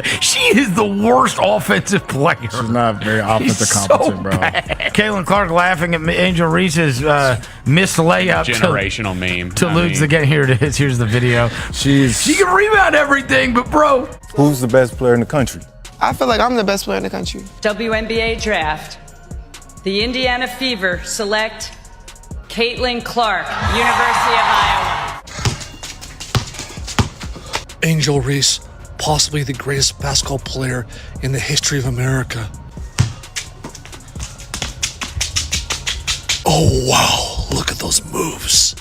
She is the worst offensive player. She's not very offensive competent, bro. Caitlin Clark laughing at Angel Reese's missed layup. Generational meme. To lose the game. Here it is. Here's the video. She can rebound everything, but bro. Who's the best player in the country? I feel like I'm the best player in the country. WNBA draft. The Indiana Fever select Caitlin Clark, University of Iowa. Angel Reese, possibly the greatest basketball player in the history of America. Oh, wow. Look at those moves.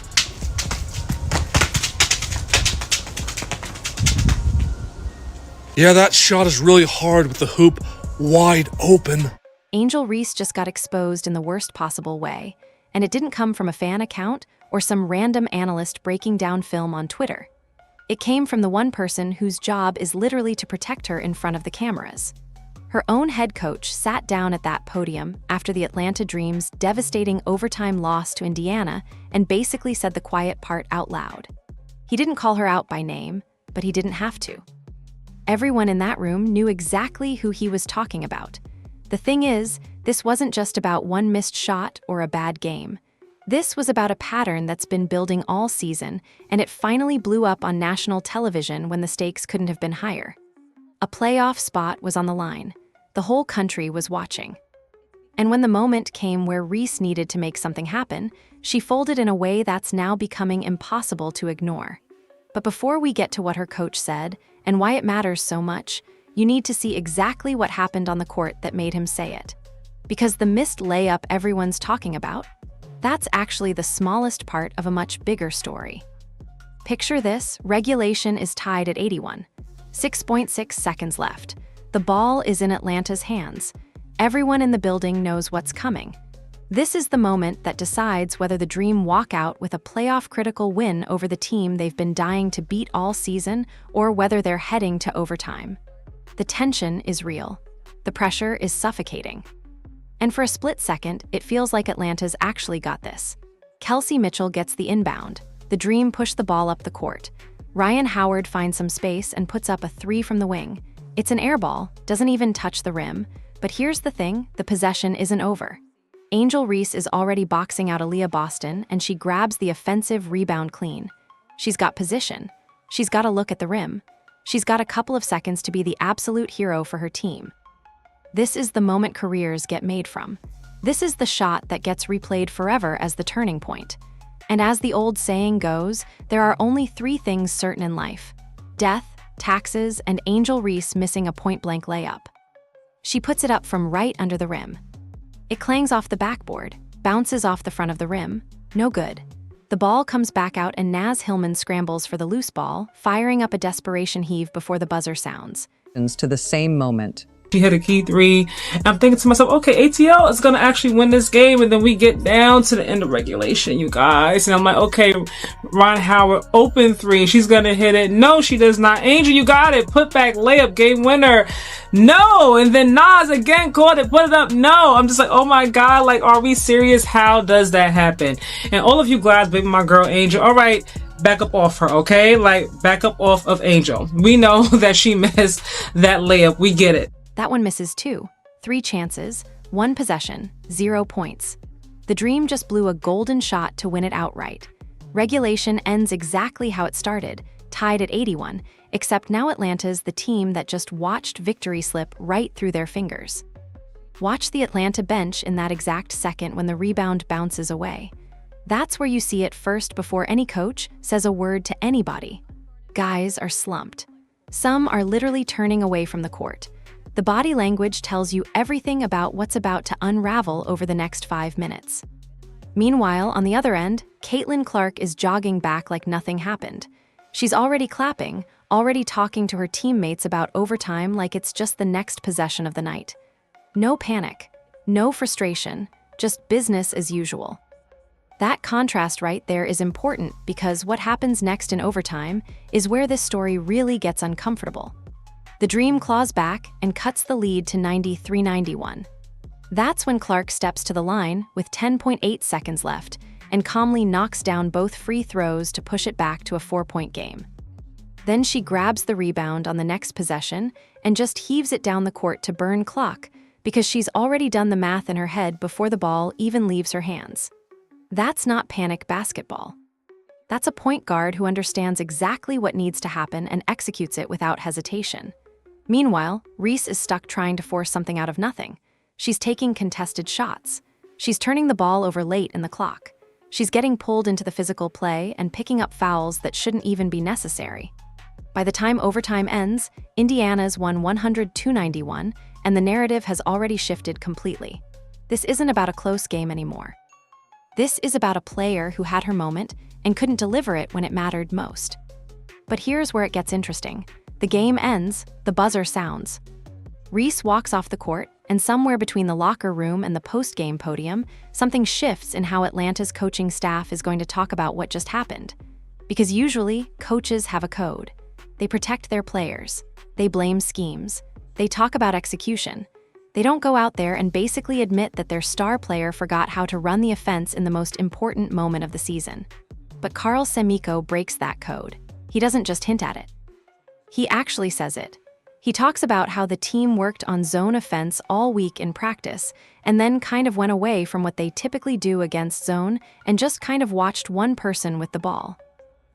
Yeah, that shot is really hard with the hoop wide open. Angel Reese just got exposed in the worst possible way, and it didn't come from a fan account or some random analyst breaking down film on Twitter. It came from the one person whose job is literally to protect her in front of the cameras. Her own head coach sat down at that podium after the Atlanta Dream's devastating overtime loss to Indiana and basically said the quiet part out loud. He didn't call her out by name, but he didn't have to. Everyone in that room knew exactly who he was talking about. The thing is, this wasn't just about one missed shot or a bad game. This was about a pattern that's been building all season, and it finally blew up on national television when the stakes couldn't have been higher. A playoff spot was on the line. The whole country was watching. And when the moment came where Reese needed to make something happen, she folded in a way that's now becoming impossible to ignore. But before we get to what her coach said, and why it matters so much, you need to see exactly what happened on the court that made him say it. Because the missed layup everyone's talking about, that's actually the smallest part of a much bigger story. Picture this, regulation is tied at 81. 6.6 seconds left. The ball is in Atlanta's hands. Everyone in the building knows what's coming. This is the moment that decides whether the Dream walk out with a playoff-critical win over the team they've been dying to beat all season, or whether they're heading to overtime. The tension is real. The pressure is suffocating. And for a split second, it feels like Atlanta's actually got this. Kelsey Mitchell gets the inbound. The Dream push the ball up the court. Ryan Howard finds some space and puts up a three from the wing. It's an air ball, doesn't even touch the rim. But here's the thing, the possession isn't over. Angel Reese is already boxing out Aaliyah Boston, and she grabs the offensive rebound clean. She's got position. She's got a look at the rim. She's got a couple of seconds to be the absolute hero for her team. This is the moment careers get made from. This is the shot that gets replayed forever as the turning point. And as the old saying goes, there are only three things certain in life: death, taxes, and Angel Reese missing a point-blank layup. She puts it up from right under the rim. It clangs off the backboard, bounces off the front of the rim. No good. The ball comes back out and Naz Hillman scrambles for the loose ball, firing up a desperation heave before the buzzer sounds. To the same moment. She hit a key three. And I'm thinking to myself, okay, ATL is going to actually win this game. And then we get down to the end of regulation, you guys. And I'm like, okay, Ron Howard, open three. She's going to hit it. No, she does not. Angel, you got it. Put back layup, game winner. No. And then Naz again caught it, put it up. No. I'm just like, oh my God, like, are we serious? How does that happen? And all of you guys, baby, my girl, Angel, all right, back up off her, okay? Like, back up off of Angel. We know that she missed that layup. We get it. That one misses too. 3 chances, 1 possession, 0 points. The Dream just blew a golden shot to win it outright. Regulation ends exactly how it started, tied at 81, except now Atlanta's the team that just watched victory slip right through their fingers. Watch the Atlanta bench in that exact second when the rebound bounces away. That's where you see it first before any coach says a word to anybody. Guys are slumped. Some are literally turning away from the court. The body language tells you everything about what's about to unravel over the next 5 minutes. Meanwhile, on the other end, Caitlin Clark is jogging back like nothing happened. She's already clapping, already talking to her teammates about overtime like it's just the next possession of the night. No panic, no frustration, just business as usual. That contrast right there is important because what happens next in overtime is where this story really gets uncomfortable. The Dream claws back and cuts the lead to 93-91. That's when Clark steps to the line with 10.8 seconds left and calmly knocks down both free throws to push it back to a 4-point game. Then she grabs the rebound on the next possession and just heaves it down the court to burn clock because she's already done the math in her head before the ball even leaves her hands. That's not panic basketball. That's a point guard who understands exactly what needs to happen and executes it without hesitation. Meanwhile, Reese is stuck trying to force something out of nothing. She's taking contested shots. She's turning the ball over late in the clock. She's getting pulled into the physical play and picking up fouls that shouldn't even be necessary. By the time overtime ends, Indiana's won 102-91, and the narrative has already shifted completely. This isn't about a close game anymore. This is about a player who had her moment and couldn't deliver it when it mattered most. But here's where it gets interesting. The game ends, the buzzer sounds. Reese walks off the court, and somewhere between the locker room and the post-game podium, something shifts in how Atlanta's coaching staff is going to talk about what just happened. Because usually, coaches have a code. They protect their players. They blame schemes. They talk about execution. They don't go out there and basically admit that their star player forgot how to run the offense in the most important moment of the season. But Carl Semeco breaks that code. He doesn't just hint at it. He actually says it. He talks about how the team worked on zone offense all week in practice and then kind of went away from what they typically do against zone and just kind of watched one person with the ball.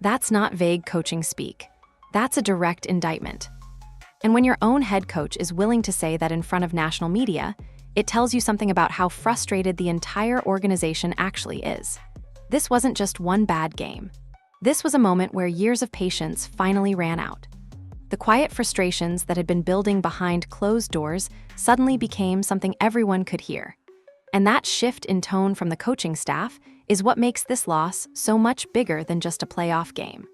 That's not vague coaching speak. That's a direct indictment. And when your own head coach is willing to say that in front of national media, it tells you something about how frustrated the entire organization actually is. This wasn't just one bad game. This was a moment where years of patience finally ran out. The quiet frustrations that had been building behind closed doors suddenly became something everyone could hear. And that shift in tone from the coaching staff is what makes this loss so much bigger than just a playoff game.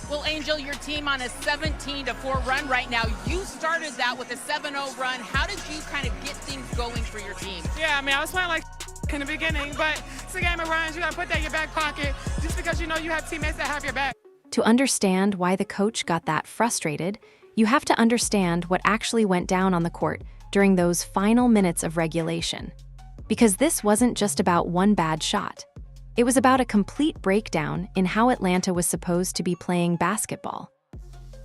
Well, Angel, your team on a 17-4 run right now. You started that with a 7-0 run. How did you kind of get things going for your team? Yeah, I mean, I was playing like in the beginning, but it's a game of runs. You got to put that in your back pocket just because you know you have teammates that have your back. To understand why the coach got that frustrated, you have to understand what actually went down on the court during those final minutes of regulation. Because this wasn't just about one bad shot. It was about a complete breakdown in how Atlanta was supposed to be playing basketball.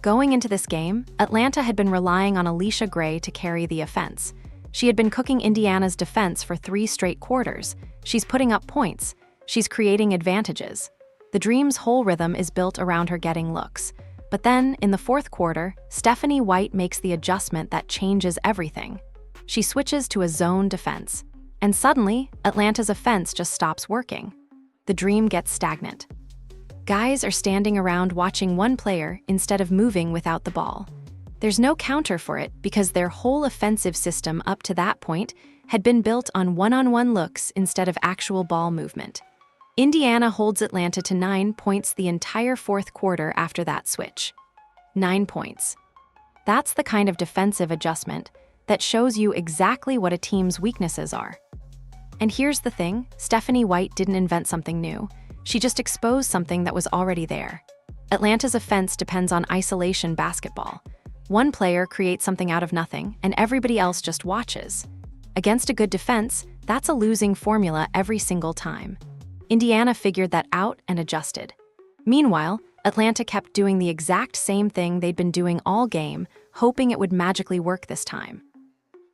Going into this game, Atlanta had been relying on Alicia Gray to carry the offense. She had been cooking Indiana's defense for 3 straight quarters. She's putting up points. She's creating advantages. The Dream's whole rhythm is built around her getting looks. But then, in the fourth quarter, Stephanie White makes the adjustment that changes everything. She switches to a zone defense. And suddenly, Atlanta's offense just stops working. The Dream gets stagnant. Guys are standing around watching one player instead of moving without the ball. There's no counter for it because their whole offensive system up to that point had been built on one-on-one looks instead of actual ball movement. Indiana holds Atlanta to 9 points the entire fourth quarter after that switch. 9 points. That's the kind of defensive adjustment that shows you exactly what a team's weaknesses are. And here's the thing, Stephanie White didn't invent something new. She just exposed something that was already there. Atlanta's offense depends on isolation basketball. One player creates something out of nothing, and everybody else just watches. Against a good defense, that's a losing formula every single time. Indiana figured that out and adjusted. Meanwhile, Atlanta kept doing the exact same thing they'd been doing all game, hoping it would magically work this time.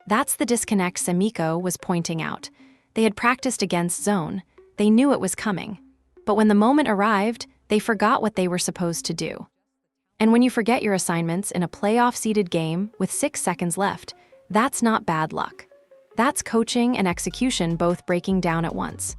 That's the disconnect Semeco was pointing out. They had practiced against zone. They knew it was coming. But when the moment arrived, they forgot what they were supposed to do. And when you forget your assignments in a playoff-seeded game with 6 seconds left, that's not bad luck. That's coaching and execution both breaking down at once.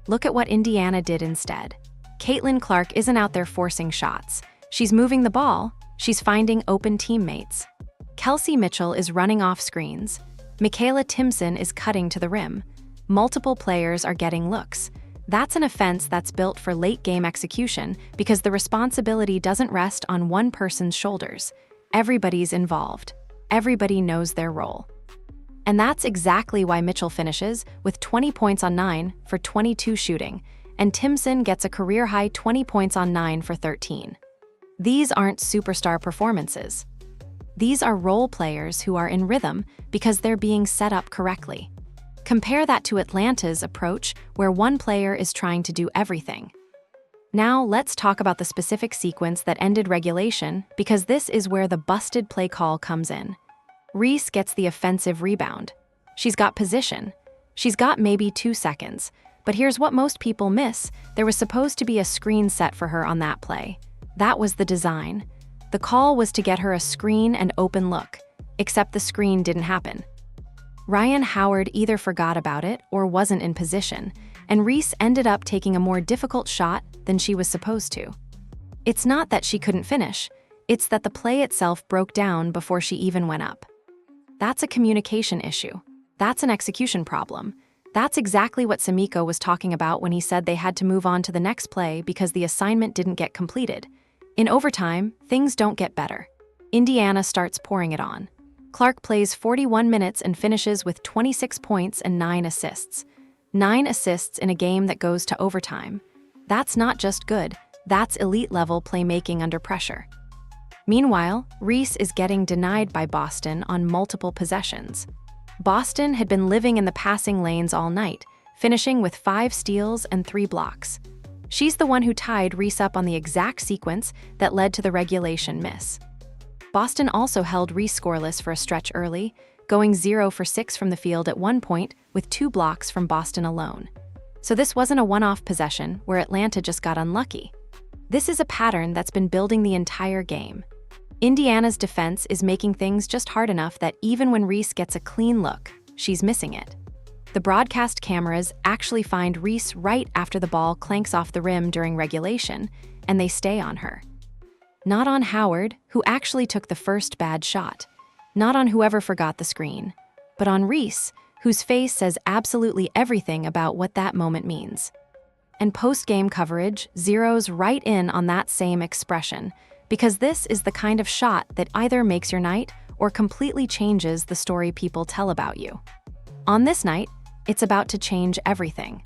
Look at what Indiana did instead. Caitlin Clark isn't out there forcing shots. She's moving the ball. She's finding open teammates. Kelsey Mitchell is running off screens. Michaela Timson is cutting to the rim. Multiple players are getting looks. That's an offense that's built for late-game execution because the responsibility doesn't rest on one person's shoulders. Everybody's involved. Everybody knows their role. And that's exactly why Mitchell finishes with 20 points on 9 for 22 shooting, and Timson gets a career-high 20 points on 9 for 13. These aren't superstar performances. These are role players who are in rhythm because they're being set up correctly. Compare that to Atlanta's approach, where one player is trying to do everything. Now let's talk about the specific sequence that ended regulation, because this is where the busted play call comes in. Reese gets the offensive rebound. She's got position. She's got maybe 2 seconds. But here's what most people miss. There was supposed to be a screen set for her on that play. That was the design. The call was to get her a screen and open look, except the screen didn't happen. Rhyne Howard either forgot about it or wasn't in position, and Reese ended up taking a more difficult shot than she was supposed to. It's not that she couldn't finish, it's that the play itself broke down before she even went up. That's a communication issue. That's an execution problem. That's exactly what Semeco was talking about when he said they had to move on to the next play because the assignment didn't get completed. In overtime, things don't get better. Indiana starts pouring it on. Clark plays 41 minutes and finishes with 26 points and 9 assists. 9 assists in a game that goes to overtime. That's not just good, that's elite-level playmaking under pressure. Meanwhile, Reese is getting denied by Boston on multiple possessions. Boston had been living in the passing lanes all night, finishing with 5 steals and 3 blocks. She's the one who tied Reese up on the exact sequence that led to the regulation miss. Boston also held Reese scoreless for a stretch early, going 0 for 6 from the field at one point with 2 blocks from Boston alone. So this wasn't a one-off possession where Atlanta just got unlucky. This is a pattern that's been building the entire game. Indiana's defense is making things just hard enough that even when Reese gets a clean look, she's missing it. The broadcast cameras actually find Reese right after the ball clanks off the rim during regulation, and they stay on her. Not on Howard, who actually took the first bad shot. Not on whoever forgot the screen. But on Reese, whose face says absolutely everything about what that moment means. And post-game coverage zeroes right in on that same expression, because this is the kind of shot that either makes your night or completely changes the story people tell about you. On this night, it's about to change everything.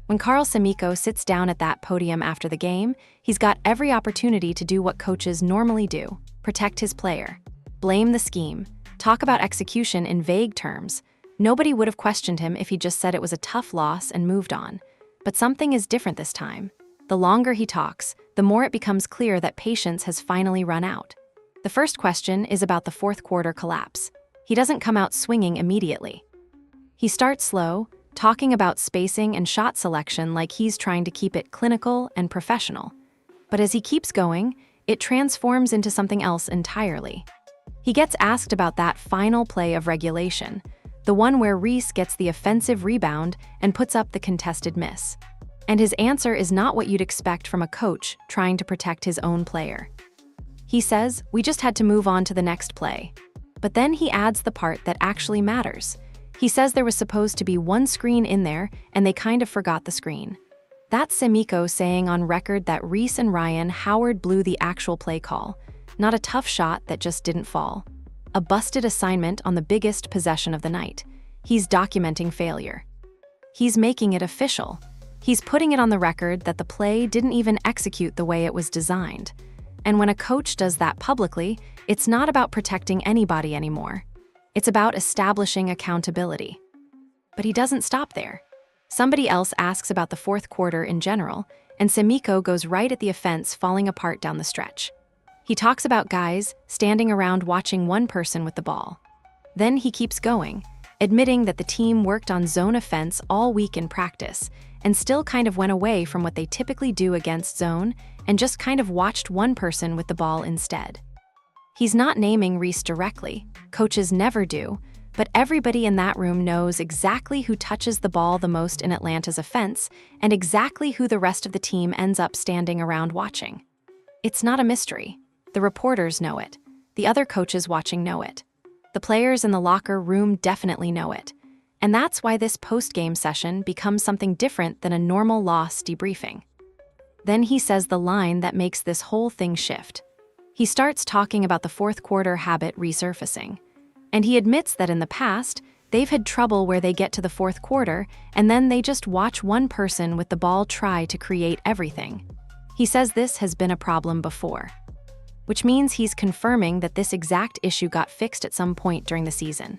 When Carl Semeco sits down at that podium after the game, he's got every opportunity to do what coaches normally do: protect his player, blame the scheme, talk about execution in vague terms. Nobody would have questioned him if he just said it was a tough loss and moved on. But something is different this time. The longer he talks, the more it becomes clear that patience has finally run out. The first question is about the fourth quarter collapse. He doesn't come out swinging immediately. He starts slow, talking about spacing and shot selection like he's trying to keep it clinical and professional. But as he keeps going, it transforms into something else entirely. He gets asked about that final play of regulation, the one where Reese gets the offensive rebound and puts up the contested miss. And his answer is not what you'd expect from a coach trying to protect his own player. He says, "We just had to move on to the next play." But then he adds the part that actually matters. He says there was supposed to be one screen in there, and they kind of forgot the screen. That's Semeco saying on record that Reese and Rhyne Howard blew the actual play call, not a tough shot that just didn't fall. A busted assignment on the biggest possession of the night. He's documenting failure. He's making it official. He's putting it on the record that the play didn't even execute the way it was designed. And when a coach does that publicly, it's not about protecting anybody anymore. It's about establishing accountability. But he doesn't stop there. Somebody else asks about the fourth quarter in general, and Semeco goes right at the offense falling apart down the stretch. He talks about guys standing around watching one person with the ball. Then he keeps going, admitting that the team worked on zone offense all week in practice and still kind of went away from what they typically do against zone and just kind of watched one person with the ball instead. He's not naming Reese directly, coaches never do, but everybody in that room knows exactly who touches the ball the most in Atlanta's offense and exactly who the rest of the team ends up standing around watching. It's not a mystery. The reporters know it. The other coaches watching know it. The players in the locker room definitely know it. And that's why this post-game session becomes something different than a normal loss debriefing. Then he says the line that makes this whole thing shift. He starts talking about the fourth quarter habit resurfacing. And he admits that in the past, they've had trouble where they get to the fourth quarter and then they just watch one person with the ball try to create everything. He says this has been a problem before, which means he's confirming that this exact issue got fixed at some point during the season.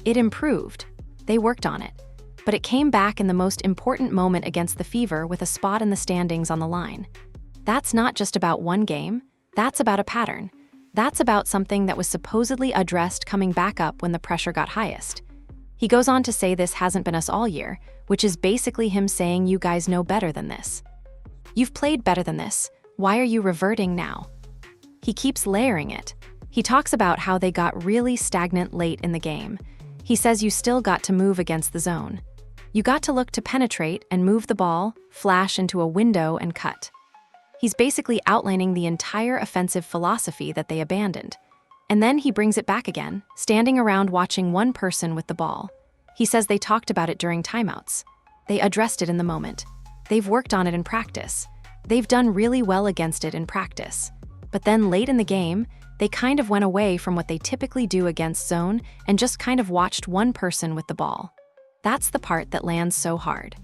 It improved. They worked on it. but it came back in the most important moment against the Fever with a spot in the standings on the line. That's not just about one game, that's about a pattern. That's about something that was supposedly addressed coming back up when the pressure got highest. He goes on to say this hasn't been us all year, which is basically him saying you guys know better than this. You've played better than this, why are you reverting now? He keeps layering it. He talks about how they got really stagnant late in the game. He says you still got to move against the zone. You got to look to penetrate and move the ball, flash into a window and cut. He's basically outlining the entire offensive philosophy that they abandoned. And then he brings it back again, standing around watching one person with the ball. He says they talked about it during timeouts. They addressed it in the moment. They've worked on it in practice. They've done really well against it in practice. But then late in the game, they kind of went away from what they typically do against zone and just kind of watched one person with the ball. That's the part that lands so hard.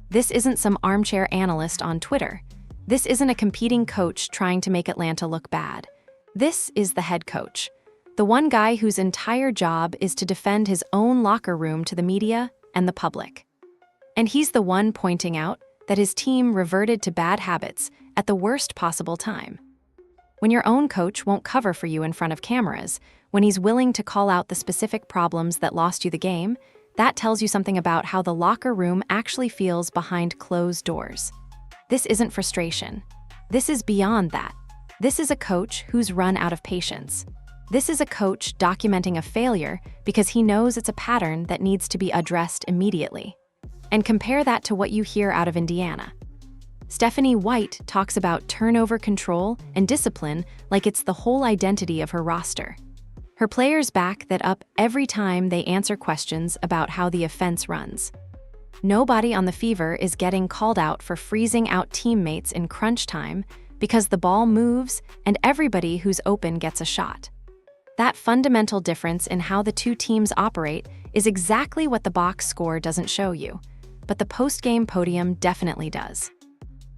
This isn't some armchair analyst on Twitter. This isn't a competing coach trying to make Atlanta look bad. This is the head coach, the one guy whose entire job is to defend his own locker room to the media and the public. And he's the one pointing out that his team reverted to bad habits at the worst possible time. When your own coach won't cover for you in front of cameras, when he's willing to call out the specific problems that lost you the game, that tells you something about how the locker room actually feels behind closed doors. This isn't frustration. This is beyond that. This is a coach who's run out of patience. This is a coach documenting a failure because he knows it's a pattern that needs to be addressed immediately. And compare that to what you hear out of Indiana. Stephanie White talks about turnover control and discipline like it's the whole identity of her roster. Her players back that up every time they answer questions about how the offense runs. Nobody on the Fever is getting called out for freezing out teammates in crunch time because the ball moves and everybody who's open gets a shot. That fundamental difference in how the two teams operate is exactly what the box score doesn't show you, but the post-game podium definitely does.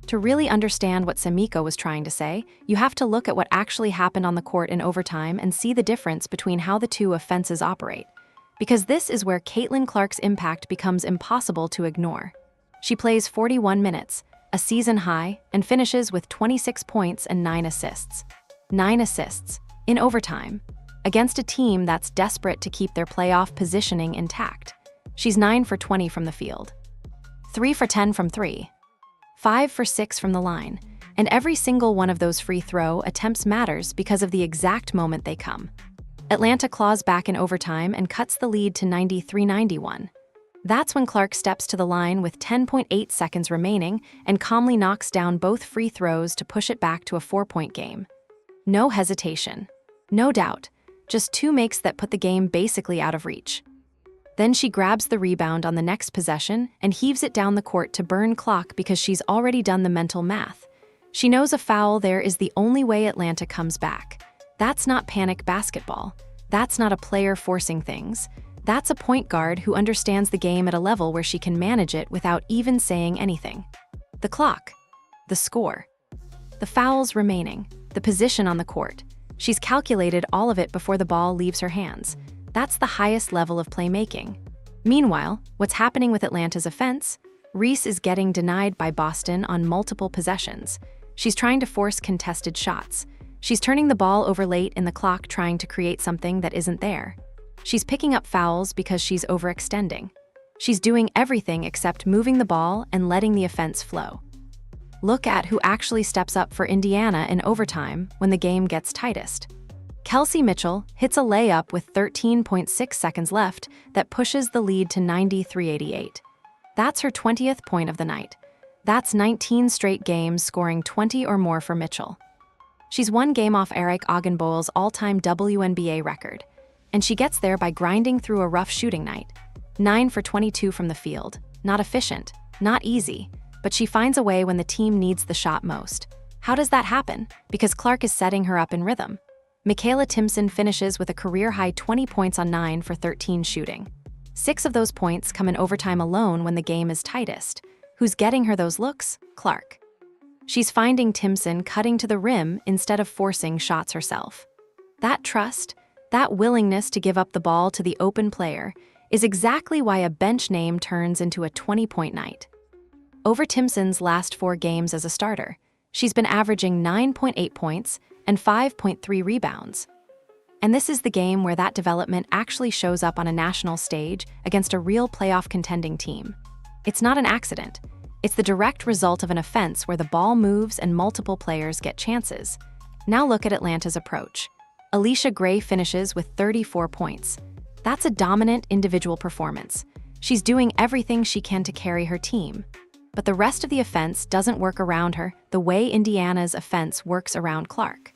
To really understand what Semeco was trying to say, you have to look at what actually happened on the court in overtime and see the difference between how the two offenses operate. Because this is where Caitlin Clark's impact becomes impossible to ignore. She plays 41 minutes, a season high, and finishes with 26 points and 9 assists. 9 assists, in overtime, against a team that's desperate to keep their playoff positioning intact. She's 9 for 20 from the field, 3 for 10 from 3, 5 for 6 from the line, and every single one of those free throw attempts matters because of the exact moment they come. Atlanta claws back in overtime and cuts the lead to 93-91. That's when Clark steps to the line with 10.8 seconds remaining and calmly knocks down both free throws to push it back to a 4-point game. No hesitation. No doubt. Just 2 makes that put the game basically out of reach. Then she grabs the rebound on the next possession and heaves it down the court to burn clock because she's already done the mental math. She knows a foul there is the only way Atlanta comes back. That's not panic basketball. That's not a player forcing things. That's a point guard who understands the game at a level where she can manage it without even saying anything. The clock, the score, the fouls remaining, the position on the court. She's calculated all of it before the ball leaves her hands. That's the highest level of playmaking. Meanwhile, what's happening with Atlanta's offense? Reese is getting denied by Boston on multiple possessions. She's trying to force contested shots. She's turning the ball over late in the clock trying to create something that isn't there. She's picking up fouls because she's overextending. She's doing everything except moving the ball and letting the offense flow. Look at who actually steps up for Indiana in overtime when the game gets tightest. Kelsey Mitchell hits a layup with 13.6 seconds left that pushes the lead to 93-88. That's her 20th point of the night. That's 19 straight games scoring 20 or more for Mitchell. She's 1 game off Eric Ogdenboyle's all-time WNBA record, and she gets there by grinding through a rough shooting night. 9 for 22 from the field. Not efficient, not easy, but she finds a way when the team needs the shot most. How does that happen? Because Clark is setting her up in rhythm. Michaela Timson finishes with a career-high 20 points on 9 for 13 shooting. 6 of those points come in overtime alone when the game is tightest. Who's getting her those looks? Clark. She's finding Timson cutting to the rim instead of forcing shots herself. That trust, that willingness to give up the ball to the open player, is exactly why a bench name turns into a 20-point night. Over Timson's last 4 games as a starter, she's been averaging 9.8 points and 5.3 rebounds. And this is the game where that development actually shows up on a national stage against a real playoff contending team. It's not an accident. It's the direct result of an offense where the ball moves and multiple players get chances. Now look at Atlanta's approach. Alicia Gray finishes with 34 points. That's a dominant individual performance. She's doing everything she can to carry her team. But the rest of the offense doesn't work around her the way Indiana's offense works around Clark.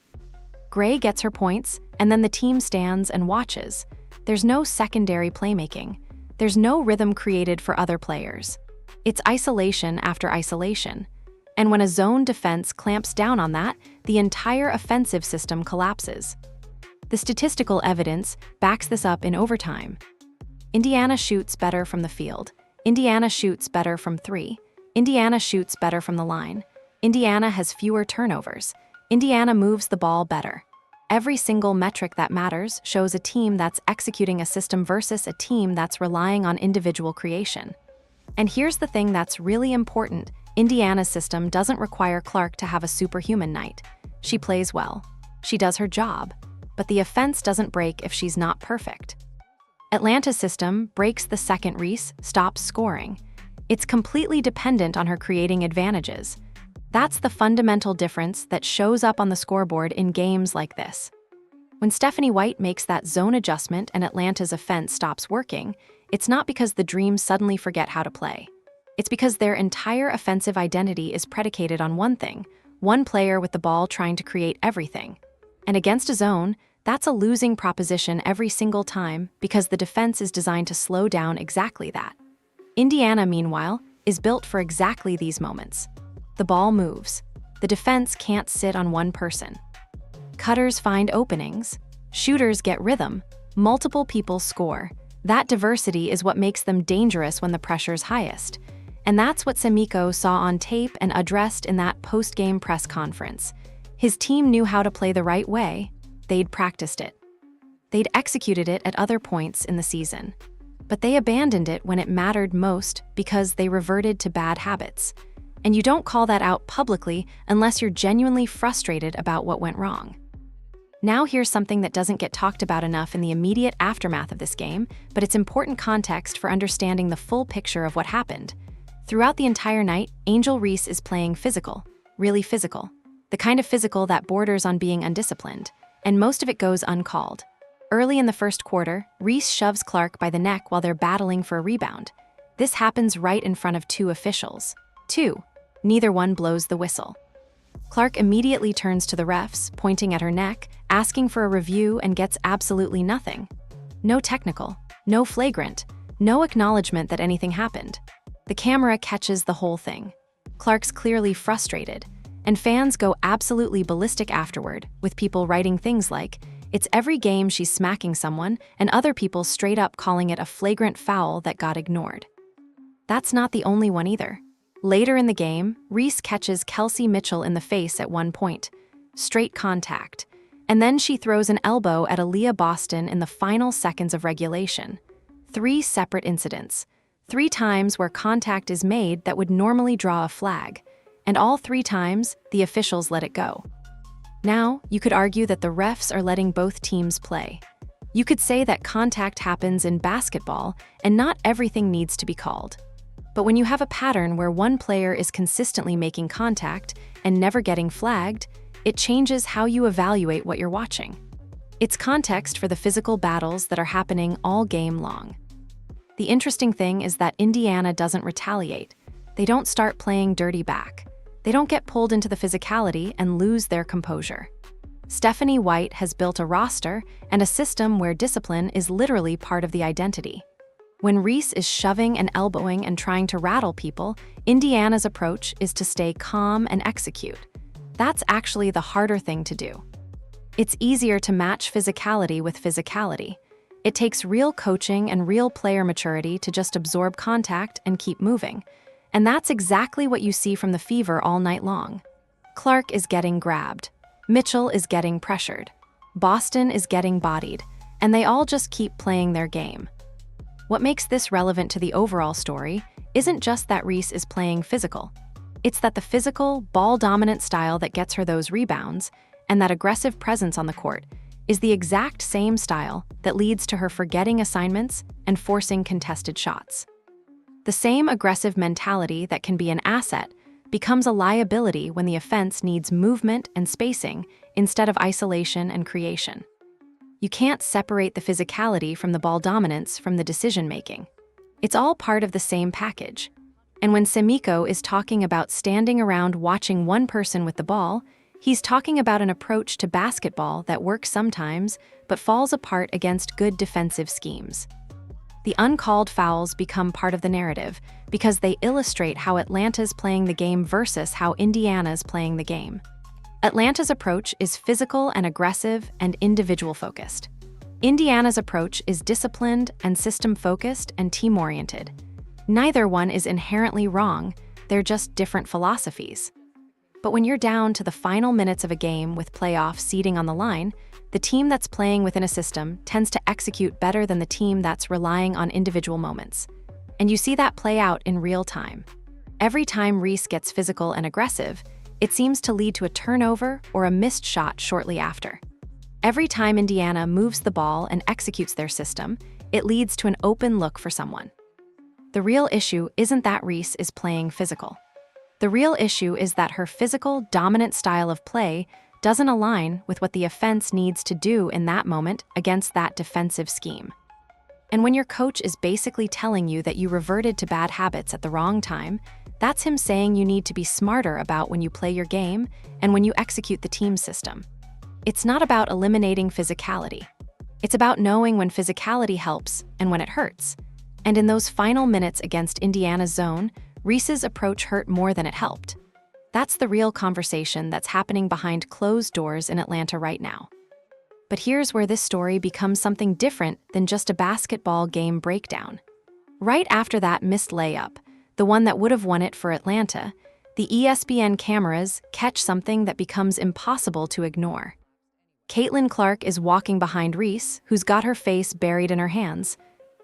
Gray gets her points, and then the team stands and watches. There's no secondary playmaking. There's no rhythm created for other players. It's isolation after isolation. And when a zone defense clamps down on that, the entire offensive system collapses. The statistical evidence backs this up in overtime. Indiana shoots better from the field. Indiana shoots better from 3. Indiana shoots better from the line. Indiana has fewer turnovers. Indiana moves the ball better. Every single metric that matters shows a team that's executing a system versus a team that's relying on individual creation. And here's the thing that's really important. Indiana's system doesn't require Clark to have a superhuman night. She plays well. She does her job. But the offense doesn't break if she's not perfect. Atlanta's system breaks the second Reese stops scoring. It's completely dependent on her creating advantages. That's the fundamental difference that shows up on the scoreboard in games like this. When Stephanie White makes that zone adjustment and Atlanta's offense stops working, it's not because the Dreams suddenly forget how to play. It's because their entire offensive identity is predicated on one thing, one player with the ball trying to create everything. And against a zone, that's a losing proposition every single time because the defense is designed to slow down exactly that. Indiana, meanwhile, is built for exactly these moments. The ball moves. The defense can't sit on one person. Cutters find openings. Shooters get rhythm. Multiple people score. That diversity is what makes them dangerous when the pressure's highest. And that's what Semeco saw on tape and addressed in that post-game press conference. His team knew how to play the right way. They'd practiced it. They'd executed it at other points in the season. But they abandoned it when it mattered most because they reverted to bad habits. And you don't call that out publicly unless you're genuinely frustrated about what went wrong. Now here's something that doesn't get talked about enough in the immediate aftermath of this game, but it's important context for understanding the full picture of what happened. Throughout the entire night, Angel Reese is playing physical, really physical. The kind of physical that borders on being undisciplined, and most of it goes uncalled. Early in the first quarter, Reese shoves Clark by the neck while they're battling for a rebound. This happens right in front of 2 officials. 2. Neither one blows the whistle. Clark immediately turns to the refs, pointing at her neck, asking for a review, and gets absolutely nothing. No technical, no flagrant, no acknowledgement that anything happened. The camera catches the whole thing. Clark's clearly frustrated, and fans go absolutely ballistic afterward, with people writing things like, "It's every game she's smacking someone," and other people straight up calling it a flagrant foul that got ignored. That's not the only one either. Later in the game, Reese catches Kelsey Mitchell in the face at one point. Straight contact. And then she throws an elbow at Aaliyah Boston in the final seconds of regulation. 3 separate incidents. 3 times where contact is made that would normally draw a flag. And all 3 times, the officials let it go. Now, you could argue that the refs are letting both teams play. You could say that contact happens in basketball, and not everything needs to be called. But when you have a pattern where one player is consistently making contact and never getting flagged, it changes how you evaluate what you're watching. It's context for the physical battles that are happening all game long. The interesting thing is that Indiana doesn't retaliate. They don't start playing dirty back. They don't get pulled into the physicality and lose their composure. Stephanie White has built a roster and a system where discipline is literally part of the identity. When Reese is shoving and elbowing and trying to rattle people, Indiana's approach is to stay calm and execute. That's actually the harder thing to do. It's easier to match physicality with physicality. It takes real coaching and real player maturity to just absorb contact and keep moving. And that's exactly what you see from the Fever all night long. Clark is getting grabbed. Mitchell is getting pressured. Boston is getting bodied. And they all just keep playing their game. What makes this relevant to the overall story isn't just that Reese is playing physical. It's that the physical, ball-dominant style that gets her those rebounds and that aggressive presence on the court is the exact same style that leads to her forgetting assignments and forcing contested shots. The same aggressive mentality that can be an asset becomes a liability when the offense needs movement and spacing instead of isolation and creation. You can't separate the physicality from the ball dominance from the decision-making. It's all part of the same package. And when Semeco is talking about standing around watching one person with the ball, he's talking about an approach to basketball that works sometimes but falls apart against good defensive schemes. The uncalled fouls become part of the narrative because they illustrate how Atlanta's playing the game versus how Indiana's playing the game. Atlanta's approach is physical and aggressive and individual-focused. Indiana's approach is disciplined and system-focused and team-oriented. Neither one is inherently wrong, they're just different philosophies. But when you're down to the final minutes of a game with playoff seeding on the line, the team that's playing within a system tends to execute better than the team that's relying on individual moments. And you see that play out in real time. Every time Reese gets physical and aggressive, it seems to lead to a turnover or a missed shot shortly after. Every time Indiana moves the ball and executes their system, it leads to an open look for someone. The real issue isn't that Reese is playing physical. The real issue is that her physical, dominant style of play doesn't align with what the offense needs to do in that moment against that defensive scheme. And when your coach is basically telling you that you reverted to bad habits at the wrong time, that's him saying you need to be smarter about when you play your game and when you execute the team system. It's not about eliminating physicality. It's about knowing when physicality helps and when it hurts. And in those final minutes against Indiana's zone, Reese's approach hurt more than it helped. That's the real conversation that's happening behind closed doors in Atlanta right now. But here's where this story becomes something different than just a basketball game breakdown. Right after that missed layup, the one that would have won it for Atlanta, the ESPN cameras catch something that becomes impossible to ignore. Caitlin Clark is walking behind Reese, who's got her face buried in her hands,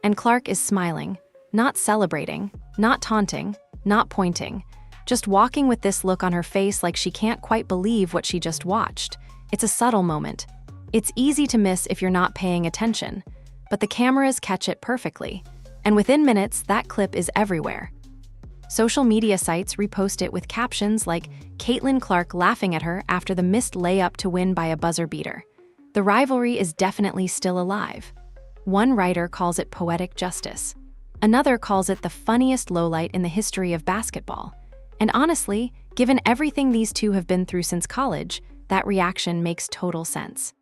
and Clark is smiling, not celebrating, not taunting, not pointing, just walking with this look on her face like she can't quite believe what she just watched. It's a subtle moment. It's easy to miss if you're not paying attention, but the cameras catch it perfectly, and within minutes, that clip is everywhere. Social media sites repost it with captions like Caitlin Clark laughing at her after the missed layup to win by a buzzer beater. The rivalry is definitely still alive. One writer calls it poetic justice. Another calls it the funniest lowlight in the history of basketball. And honestly, given everything these two have been through since college, that reaction makes total sense.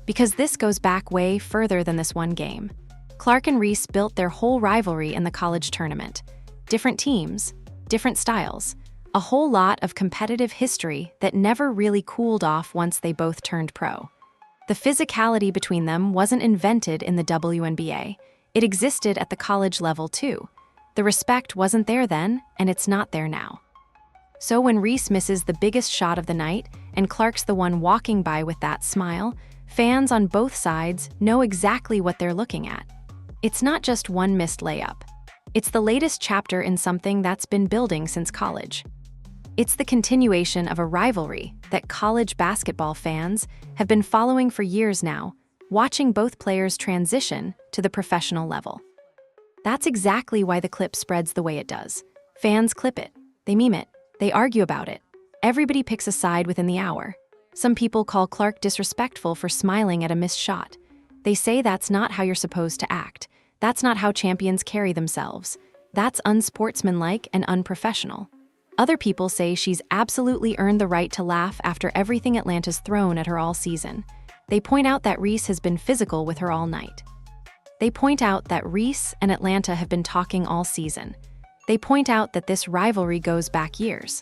Because this goes back way further than this one game. Clark and Reese built their whole rivalry in the college tournament. Different teams, different styles, a whole lot of competitive history that never really cooled off once they both turned pro. The physicality between them wasn't invented in the WNBA. It existed at the college level too. The respect wasn't there then, and it's not there now. So when Reese misses the biggest shot of the night, and Clark's the one walking by with that smile, fans on both sides know exactly what they're looking at. It's not just one missed layup. It's the latest chapter in something that's been building since college. It's the continuation of a rivalry that college basketball fans have been following for years now, watching both players transition to the professional level. That's exactly why the clip spreads the way it does. Fans clip it, they meme it, they argue about it. Everybody picks a side within the hour. Some people call Clark disrespectful for smiling at a missed shot. They say that's not how you're supposed to act. That's not how champions carry themselves. That's unsportsmanlike and unprofessional. Other people say she's absolutely earned the right to laugh after everything Atlanta's thrown at her all season. They point out that Reese has been physical with her all night. They point out that Reese and Atlanta have been talking all season. They point out that this rivalry goes back years.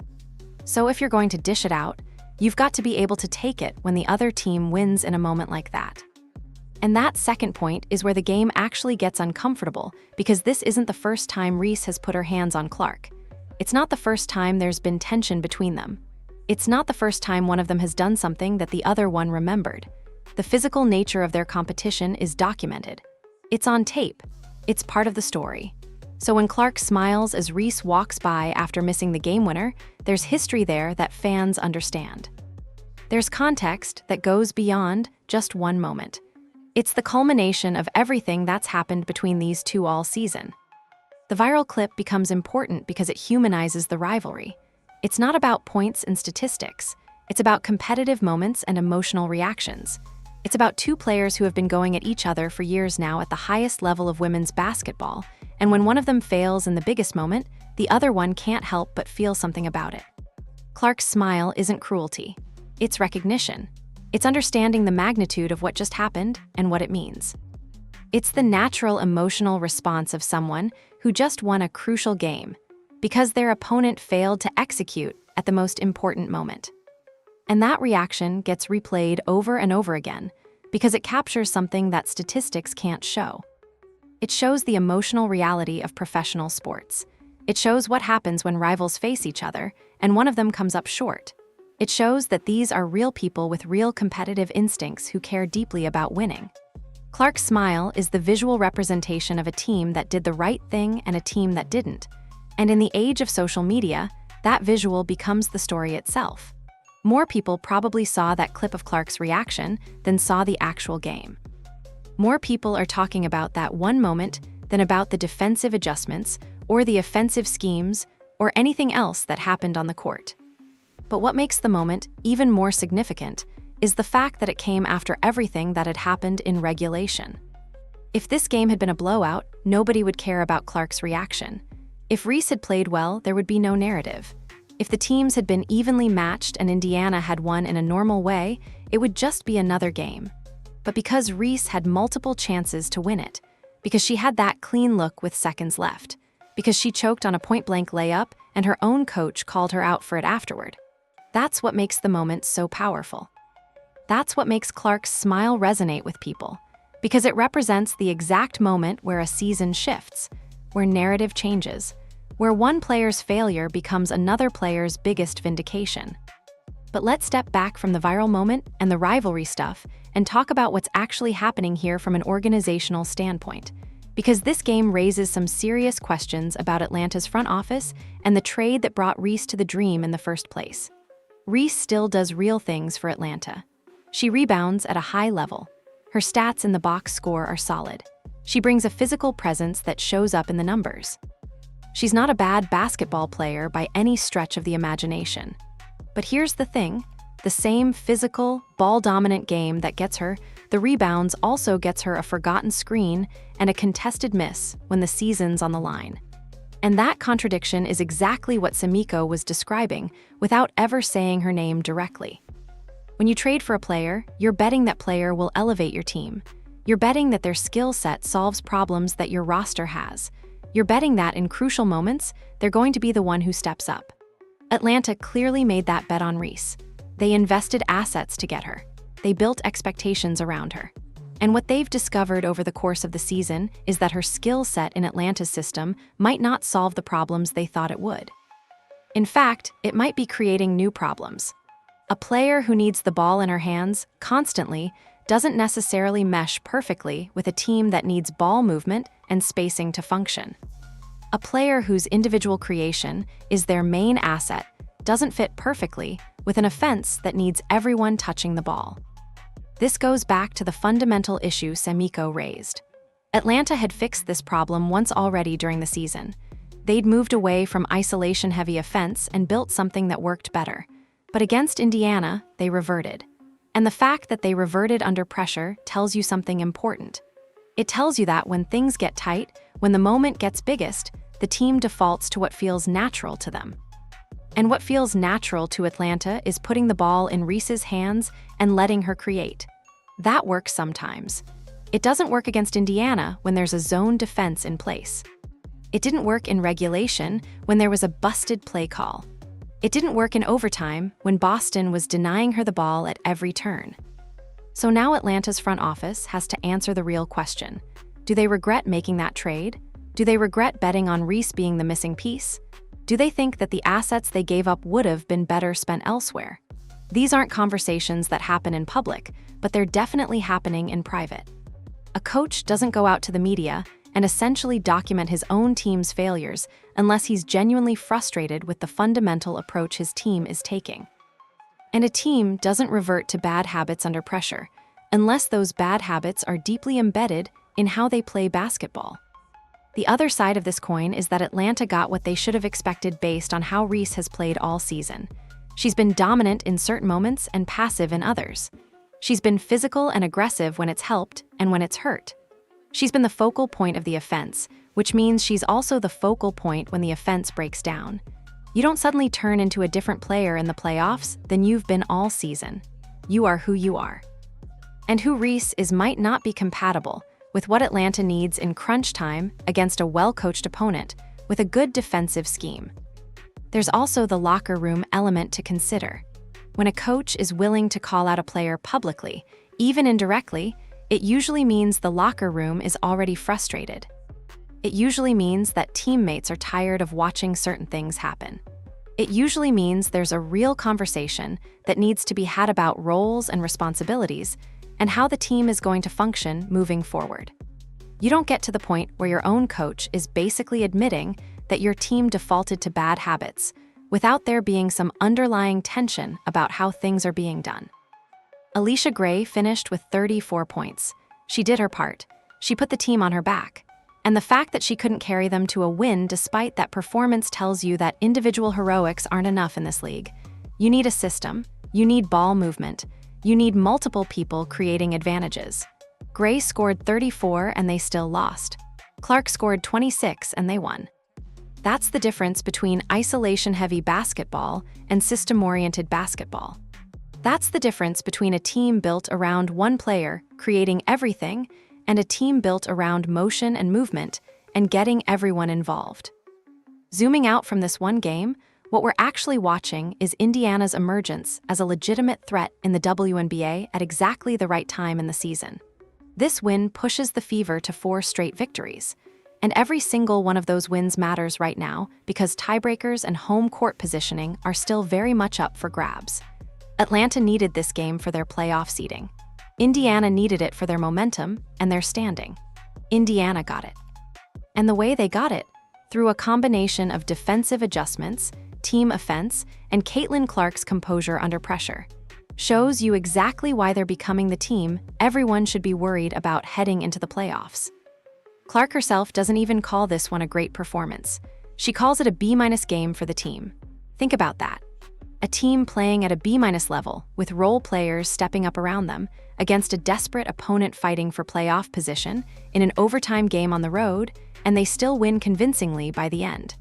So if you're going to dish it out, you've got to be able to take it when the other team wins in a moment like that. And that second point is where the game actually gets uncomfortable, because this isn't the first time Reese has put her hands on Clark. It's not the first time there's been tension between them. It's not the first time one of them has done something that the other one remembered. The physical nature of their competition is documented. It's on tape. It's part of the story. So when Clark smiles as Reese walks by after missing the game winner, there's history there that fans understand. There's context that goes beyond just one moment. It's the culmination of everything that's happened between these two all season. The viral clip becomes important because it humanizes the rivalry. It's not about points and statistics. It's about competitive moments and emotional reactions. It's about two players who have been going at each other for years now at the highest level of women's basketball, and when one of them fails in the biggest moment, the other one can't help but feel something about it. Clark's smile isn't cruelty. It's recognition. It's understanding the magnitude of what just happened and what it means. It's the natural emotional response of someone who just won a crucial game because their opponent failed to execute at the most important moment. And that reaction gets replayed over and over again because it captures something that statistics can't show. It shows the emotional reality of professional sports. It shows what happens when rivals face each other and one of them comes up short. It shows that these are real people with real competitive instincts who care deeply about winning. Clark's smile is the visual representation of a team that did the right thing and a team that didn't. And in the age of social media, that visual becomes the story itself. More people probably saw that clip of Clark's reaction than saw the actual game. More people are talking about that one moment than about the defensive adjustments or the offensive schemes or anything else that happened on the court. But what makes the moment even more significant is the fact that it came after everything that had happened in regulation. If this game had been a blowout, nobody would care about Clark's reaction. If Reese had played well, there would be no narrative. If the teams had been evenly matched and Indiana had won in a normal way, it would just be another game. But because Reese had multiple chances to win it, because she had that clean look with seconds left, because she choked on a point-blank layup and her own coach called her out for it afterward, that's what makes the moment so powerful. That's what makes Clark's smile resonate with people, because it represents the exact moment where a season shifts, where narrative changes, where one player's failure becomes another player's biggest vindication. But let's step back from the viral moment and the rivalry stuff and talk about what's actually happening here from an organizational standpoint, because this game raises some serious questions about Atlanta's front office and the trade that brought Reese to the Dream in the first place. Reese still does real things for Atlanta. She rebounds at a high level. Her stats in the box score are solid. She brings a physical presence that shows up in the numbers. She's not a bad basketball player by any stretch of the imagination. But here's the thing, the same physical, ball-dominant game that gets her the rebounds also gets her a forgotten screen and a contested miss when the season's on the line. And that contradiction is exactly what Semeco was describing without ever saying her name directly. When you trade for a player, you're betting that player will elevate your team. You're betting that their skill set solves problems that your roster has. You're betting that in crucial moments, they're going to be the one who steps up. Atlanta clearly made that bet on Reese. They invested assets to get her. They built expectations around her. And what they've discovered over the course of the season is that her skill set in Atlanta's system might not solve the problems they thought it would. In fact, it might be creating new problems. A player who needs the ball in her hands constantly doesn't necessarily mesh perfectly with a team that needs ball movement and spacing to function. A player whose individual creation is their main asset doesn't fit perfectly with an offense that needs everyone touching the ball. This goes back to the fundamental issue Semeco raised. Atlanta had fixed this problem once already during the season. They'd moved away from isolation-heavy offense and built something that worked better. But against Indiana, they reverted. And the fact that they reverted under pressure tells you something important. It tells you that when things get tight, when the moment gets biggest, the team defaults to what feels natural to them. And what feels natural to Atlanta is putting the ball in Reese's hands and letting her create. That works sometimes. It doesn't work against Indiana when there's a zone defense in place. It didn't work in regulation when there was a busted play call. It didn't work in overtime when Boston was denying her the ball at every turn. So now Atlanta's front office has to answer the real question. Do they regret making that trade? Do they regret betting on Reese being the missing piece? Do they think that the assets they gave up would have been better spent elsewhere? These aren't conversations that happen in public, but they're definitely happening in private. A coach doesn't go out to the media and essentially document his own team's failures unless he's genuinely frustrated with the fundamental approach his team is taking. And a team doesn't revert to bad habits under pressure unless those bad habits are deeply embedded in how they play basketball. The other side of this coin is that Atlanta got what they should have expected based on how Reese has played all season. She's been dominant in certain moments and passive in others. She's been physical and aggressive when it's helped and when it's hurt. She's been the focal point of the offense, which means she's also the focal point when the offense breaks down. You don't suddenly turn into a different player in the playoffs than you've been all season. You are who you are. And who Reese is might not be compatible with what Atlanta needs in crunch time against a well-coached opponent with a good defensive scheme. There's also the locker room element to consider. When a coach is willing to call out a player publicly, even indirectly, it usually means the locker room is already frustrated. It usually means that teammates are tired of watching certain things happen. It usually means there's a real conversation that needs to be had about roles and responsibilities and how the team is going to function moving forward. You don't get to the point where your own coach is basically admitting that your team defaulted to bad habits without there being some underlying tension about how things are being done. Alicia Gray finished with 34 points. She did her part. She put the team on her back. And the fact that she couldn't carry them to a win despite that performance tells you that individual heroics aren't enough in this league. You need a system. You need ball movement. You need multiple people creating advantages. Gray scored 34 and they still lost. Clark scored 26 and they won. That's the difference between isolation-heavy basketball and system-oriented basketball. That's the difference between a team built around one player creating everything and a team built around motion and movement and getting everyone involved. Zooming out from this one game, what we're actually watching is Indiana's emergence as a legitimate threat in the WNBA at exactly the right time in the season. This win pushes the Fever to 4 straight victories, and every single one of those wins matters right now because tiebreakers and home court positioning are still very much up for grabs. Atlanta needed this game for their playoff seeding. Indiana needed it for their momentum and their standing. Indiana got it. And the way they got it, through a combination of defensive adjustments, team offense, and Caitlin Clark's composure under pressure, shows you exactly why they're becoming the team everyone should be worried about heading into the playoffs. Clark herself doesn't even call this one a great performance. She calls it a B- game for the team. Think about that. A team playing at a B- level, with role players stepping up around them, against a desperate opponent fighting for playoff position in an overtime game on the road, and they still win convincingly by the end.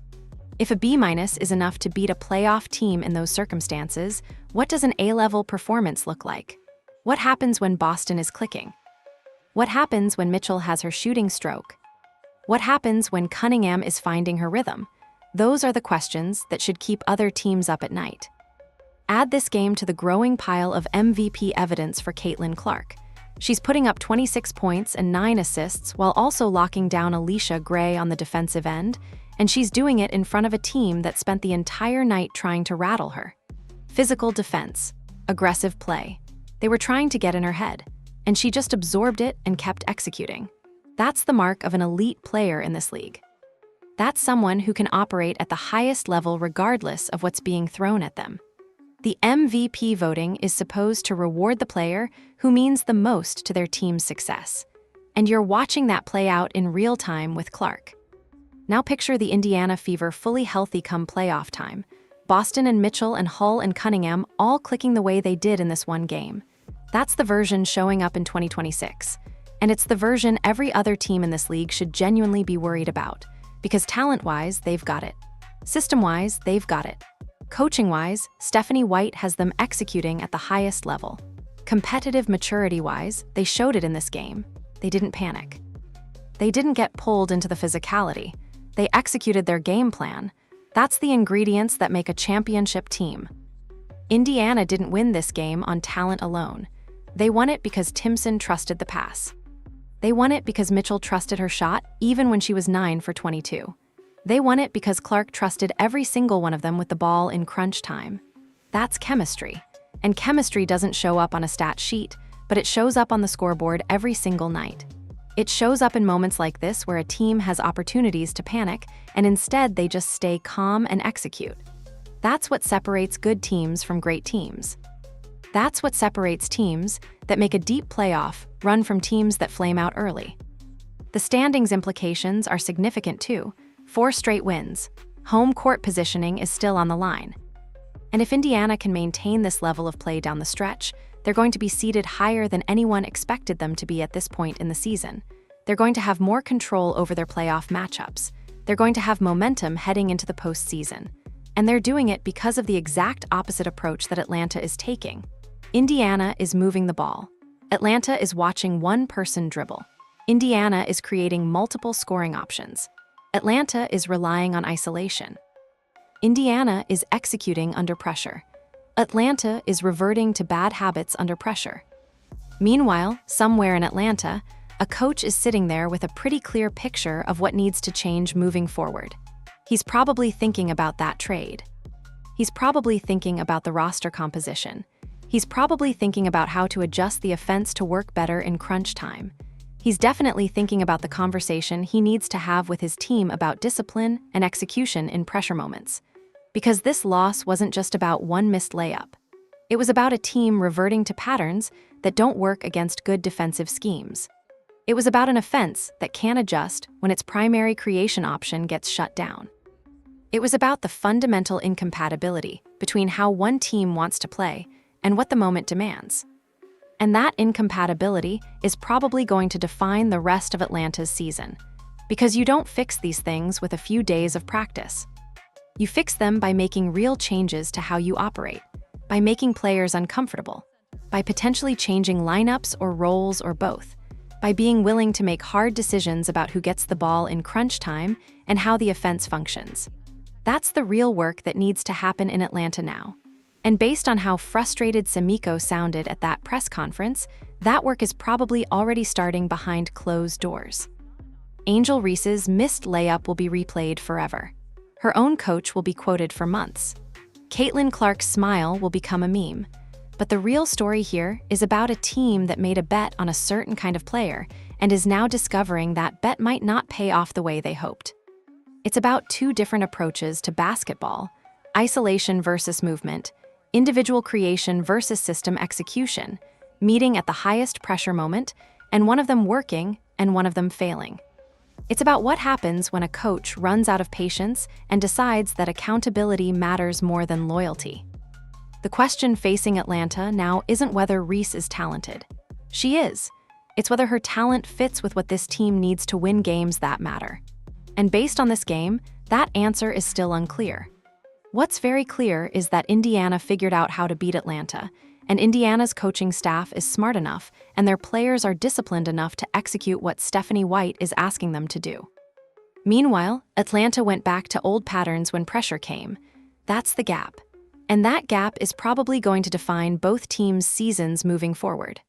If a B- is enough to beat a playoff team in those circumstances, what does an A-level performance look like? What happens when Boston is clicking? What happens when Mitchell has her shooting stroke? What happens when Cunningham is finding her rhythm? Those are the questions that should keep other teams up at night. Add this game to the growing pile of MVP evidence for Caitlin Clark. She's putting up 26 points and 9 assists while also locking down Alicia Gray on the defensive end, and she's doing it in front of a team that spent the entire night trying to rattle her. Physical defense, aggressive play. They were trying to get in her head, and she just absorbed it and kept executing. That's the mark of an elite player in this league. That's someone who can operate at the highest level regardless of what's being thrown at them. The MVP voting is supposed to reward the player who means the most to their team's success. And you're watching that play out in real time with Clark. Now picture the Indiana Fever fully healthy come playoff time. Boston and Mitchell and Hull and Cunningham all clicking the way they did in this one game. That's the version showing up in 2026. And it's the version every other team in this league should genuinely be worried about. Because talent-wise, they've got it. System-wise, they've got it. Coaching-wise, Stephanie White has them executing at the highest level. Competitive maturity-wise, they showed it in this game. They didn't panic. They didn't get pulled into the physicality. They executed their game plan. That's the ingredients that make a championship team. Indiana didn't win this game on talent alone. They won it because Timson trusted the pass. They won it because Mitchell trusted her shot even when she was 9 for 22. They won it because Clark trusted every single one of them with the ball in crunch time. That's chemistry. And chemistry doesn't show up on a stat sheet, but it shows up on the scoreboard every single night. It shows up in moments like this where a team has opportunities to panic, and instead they just stay calm and execute. That's what separates good teams from great teams. That's what separates teams that make a deep playoff run from teams that flame out early. The standings implications are significant too. 4 straight wins. Home court positioning is still on the line. And if Indiana can maintain this level of play down the stretch, they're going to be seeded higher than anyone expected them to be at this point in the season. They're going to have more control over their playoff matchups. They're going to have momentum heading into the postseason. And they're doing it because of the exact opposite approach that Atlanta is taking. Indiana is moving the ball. Atlanta is watching one person dribble. Indiana is creating multiple scoring options. Atlanta is relying on isolation. Indiana is executing under pressure. Atlanta is reverting to bad habits under pressure. Meanwhile, somewhere in Atlanta, a coach is sitting there with a pretty clear picture of what needs to change moving forward. He's probably thinking about that trade. He's probably thinking about the roster composition. He's probably thinking about how to adjust the offense to work better in crunch time. He's definitely thinking about the conversation he needs to have with his team about discipline and execution in pressure moments. Because this loss wasn't just about one missed layup. It was about a team reverting to patterns that don't work against good defensive schemes. It was about an offense that can't adjust when its primary creation option gets shut down. It was about the fundamental incompatibility between how one team wants to play and what the moment demands. And that incompatibility is probably going to define the rest of Atlanta's season, because you don't fix these things with a few days of practice. You fix them by making real changes to how you operate, by making players uncomfortable, by potentially changing lineups or roles or both, by being willing to make hard decisions about who gets the ball in crunch time and how the offense functions. That's the real work that needs to happen in Atlanta now. And based on how frustrated Semeco sounded at that press conference, that work is probably already starting behind closed doors. Angel Reese's missed layup will be replayed forever. Her own coach will be quoted for months. Caitlin Clark's smile will become a meme. But the real story here is about a team that made a bet on a certain kind of player and is now discovering that bet might not pay off the way they hoped. It's about 2 different approaches to basketball: isolation versus movement, individual creation versus system execution, meeting at the highest pressure moment, and one of them working and one of them failing. It's about what happens when a coach runs out of patience and decides that accountability matters more than loyalty. The question facing Atlanta now isn't whether Reese is talented. She is. It's whether her talent fits with what this team needs to win games that matter. And based on this game, that answer is still unclear. What's very clear is that Indiana figured out how to beat Atlanta, and Indiana's coaching staff is smart enough and their players are disciplined enough to execute what Stephanie White is asking them to do. Meanwhile, Atlanta went back to old patterns when pressure came. That's the gap. And that gap is probably going to define both teams' seasons moving forward.